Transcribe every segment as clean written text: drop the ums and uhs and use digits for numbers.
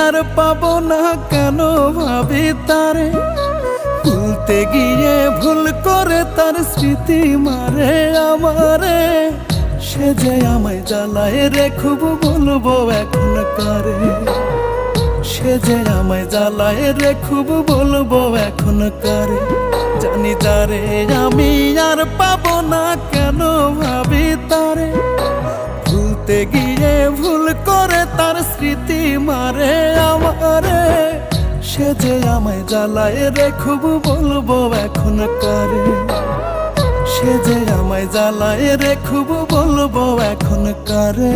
আর পাবো না কেন ভাবি তারে, ভুলতে গিয়ে ভুল করে তার স্মৃতি মারে আমারে। সে যে আমায় জ্বালায় রে খুব বলবো এখন কারে, সে যে আমায় জ্বালায় রে খুব বলবো এখন কারে। জানি যারে আমি আর পাবো না কেন ভাবি তারে, ভুলতে গিয়ে ভুল করে তার স্মৃতি মারে আমারে। সে যে আমায় জ্বালায় রে খুব বলবো এখন কারে, সে যে আমায় জ্বালায় রে খুব বলবো এখন কারে।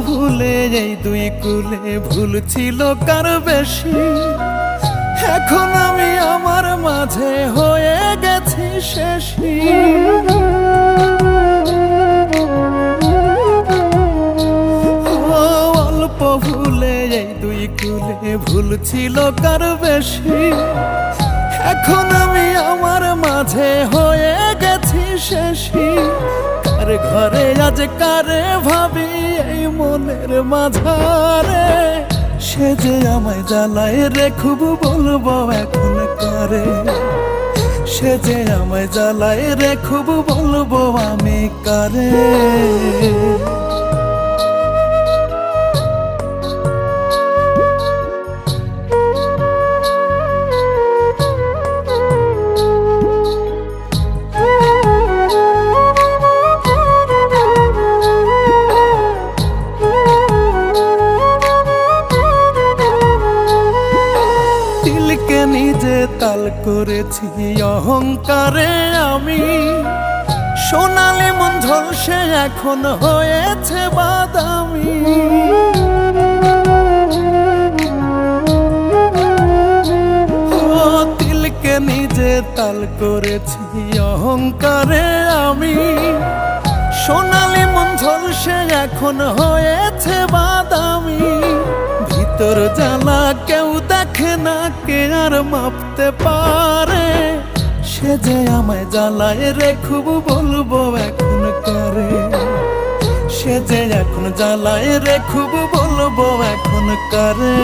ভুলে এই দুই কুলে ভুল ছিল কার বেশি, এখন আমি আমার মাঝে হয়ে গেছি শেষী। অল্প ভুলে এই দুই কুলে ভুল ছিল কার বেশি, এখন আমি আমার মাঝে হয়ে গেছি শেষী। কার ঘরে আজ কারে ভাবি এই মনের মাঝারে, সে যে আমায় জ্বালায় রে খুব বলবো এখন কারে, সে যে আমায় জ্বালায় রে খুব বলবো আমি কারে। দিলকে নিজে তাল করেছি অহংকারে আমি, সোনালি মন ঝলসে এখন হয়েছে বাদামি। দিলকে নিজে তাল করেছি অহংকারে আমি, সোনালি মন ঝলসে এখন হয়েছে বাদামি। ভিতর জ্বালা কেউ দেখে না, কে আর মাপতে পারে, সে যে আমায় জ্বালায় রে খুব বলবো এখন কারে, সে যে এখন জ্বালায় রে খুব বলবো এখন কারে।